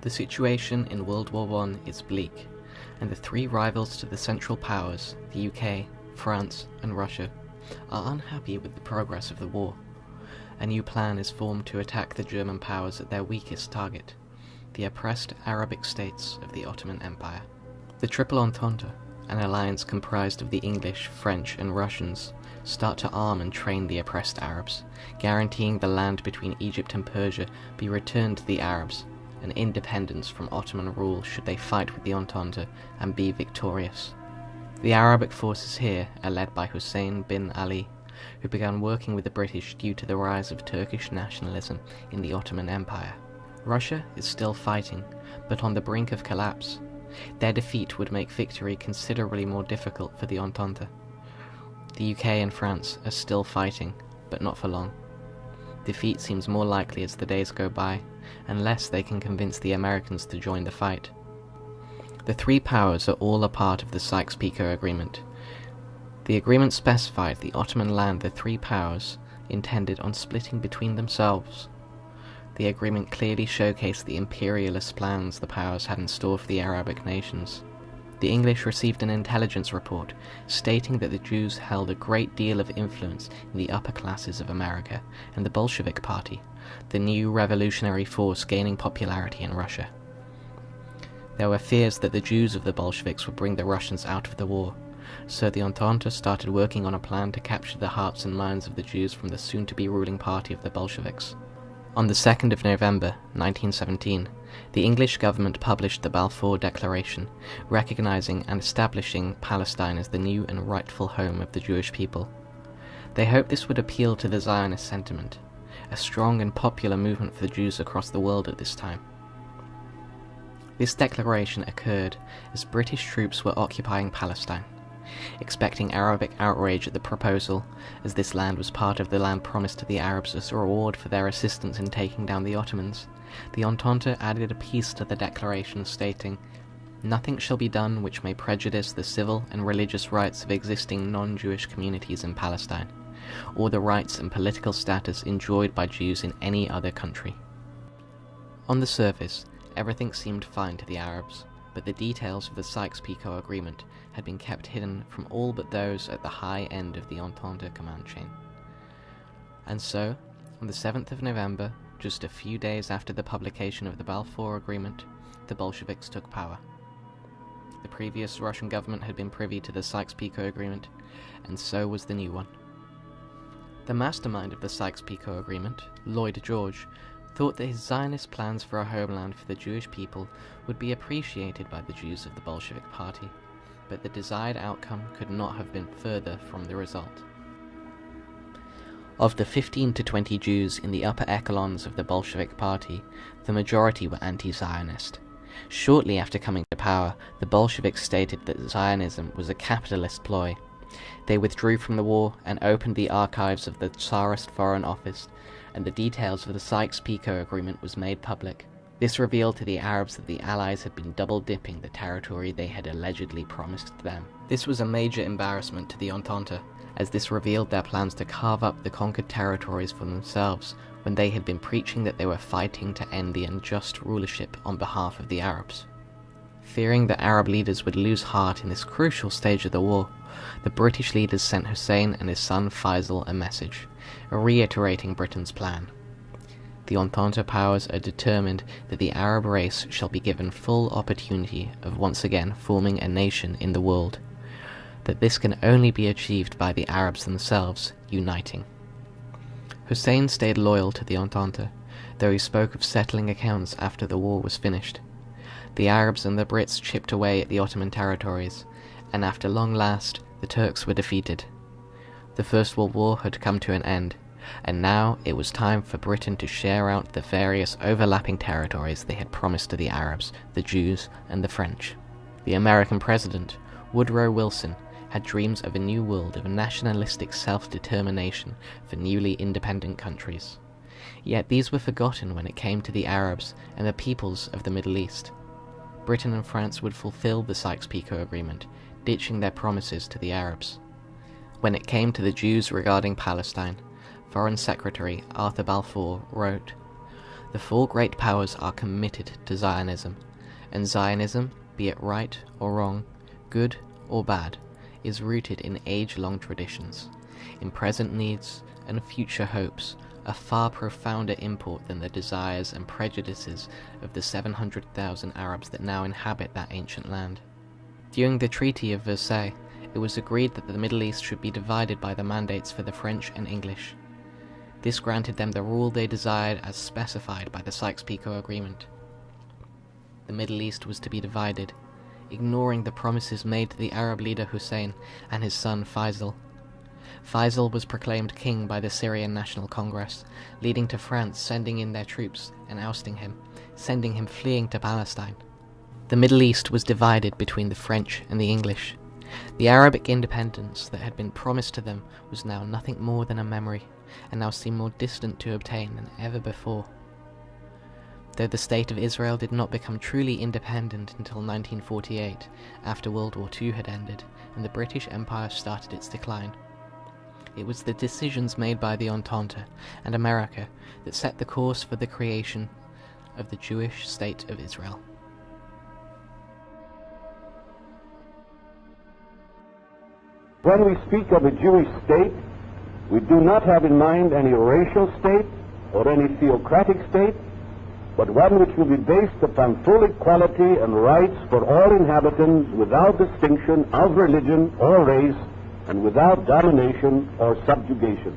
The situation in World War I is bleak, and the three rivals to the Central Powers, the UK, France, and Russia, are unhappy with the progress of the war. A new plan is formed to attack the German powers at their weakest target, the oppressed Arabic states of the Ottoman Empire. The Triple Entente, an alliance comprised of the English, French, and Russians, start to arm and train the oppressed Arabs, guaranteeing the land between Egypt and Persia be returned to the Arabs, and independence from Ottoman rule should they fight with the Entente and be victorious. The Arabic forces here are led by Hussein bin Ali, who began working with the British due to the rise of Turkish nationalism in the Ottoman Empire. Russia is still fighting, but on the brink of collapse. Their defeat would make victory considerably more difficult for the Entente. The UK and France are still fighting, but not for long. Defeat seems more likely as the days go by, unless they can convince the Americans to join the fight. The three powers are all a part of the Sykes-Picot Agreement. The agreement specified the Ottoman land the three powers intended on splitting between themselves. The agreement clearly showcased the imperialist plans the powers had in store for the Arabic nations. The English received an intelligence report stating that the Jews held a great deal of influence in the upper classes of America and the Bolshevik Party, the new revolutionary force gaining popularity in Russia. There were fears that the Jews of the Bolsheviks would bring the Russians out of the war, so the Entente started working on a plan to capture the hearts and minds of the Jews from the soon-to-be ruling party of the Bolsheviks. On the 2nd of November, 1917, the English government published the Balfour Declaration, recognizing and establishing Palestine as the new and rightful home of the Jewish people. They hoped this would appeal to the Zionist sentiment, a strong and popular movement for the Jews across the world at this time. This declaration occurred as British troops were occupying Palestine. Expecting Arabic outrage at the proposal, as this land was part of the land promised to the Arabs as a reward for their assistance in taking down the Ottomans, the Entente added a piece to the declaration stating, "Nothing shall be done which may prejudice the civil and religious rights of existing non-Jewish communities in Palestine, or the rights and political status enjoyed by Jews in any other country." On the surface, everything seemed fine to the Arabs, but the details of the Sykes-Picot Agreement had been kept hidden from all but those at the high end of the Entente command chain. And so, on the 7th of November, just a few days after the publication of the Balfour Agreement, the Bolsheviks took power. The previous Russian government had been privy to the Sykes-Picot Agreement, and so was the new one. The mastermind of the Sykes-Picot Agreement, Lloyd George, thought that his Zionist plans for a homeland for the Jewish people would be appreciated by the Jews of the Bolshevik Party, but the desired outcome could not have been further from the result. Of the 15 to 20 Jews in the upper echelons of the Bolshevik Party, the majority were anti-Zionist. Shortly after coming to power, the Bolsheviks stated that Zionism was a capitalist ploy. They withdrew from the war and opened the archives of the Tsarist Foreign Office, and the details of the Sykes-Picot Agreement was made public. This revealed to the Arabs that the Allies had been double-dipping the territory they had allegedly promised them. This was a major embarrassment to the Entente, as this revealed their plans to carve up the conquered territories for themselves when they had been preaching that they were fighting to end the unjust rulership on behalf of the Arabs. Fearing that Arab leaders would lose heart in this crucial stage of the war, the British leaders sent Hussein and his son Faisal a message, reiterating Britain's plan. The Entente powers are determined that the Arab race shall be given full opportunity of once again forming a nation in the world, that this can only be achieved by the Arabs themselves uniting. Hussein stayed loyal to the Entente, though he spoke of settling accounts after the war was finished. The Arabs and the Brits chipped away at the Ottoman territories, and after long last, the Turks were defeated. The First World War had come to an end, and now it was time for Britain to share out the various overlapping territories they had promised to the Arabs, the Jews, and the French. The American president, Woodrow Wilson, had dreams of a new world of nationalistic self-determination for newly independent countries. Yet these were forgotten when it came to the Arabs and the peoples of the Middle East. Britain and France would fulfill the Sykes-Picot Agreement, ditching their promises to the Arabs. When it came to the Jews regarding Palestine, Foreign Secretary Arthur Balfour wrote, The four great powers are committed to Zionism, and Zionism, be it right or wrong, good or bad, is rooted in age-long traditions, in present needs and future hopes, a far profounder import than the desires and prejudices of the 700,000 Arabs that now inhabit that ancient land. During the Treaty of Versailles, it was agreed that the Middle East should be divided by the mandates for the French and English. This granted them the rule they desired as specified by the Sykes-Picot Agreement. The Middle East was to be divided, ignoring the promises made to the Arab leader Hussein and his son Faisal. Faisal was proclaimed king by the Syrian National Congress, leading to France sending in their troops and ousting him, sending him fleeing to Palestine. The Middle East was divided between the French and the English. The Arabic independence that had been promised to them was now nothing more than a memory, and now seemed more distant to obtain than ever before. Though the State of Israel did not become truly independent until 1948, after World War II had ended and the British Empire started its decline, it was the decisions made by the Entente and America that set the course for the creation of the Jewish State of Israel. When we speak of a Jewish state, we do not have in mind any racial state or any theocratic state, but one which will be based upon full equality and rights for all inhabitants without distinction of religion or race and without domination or subjugation.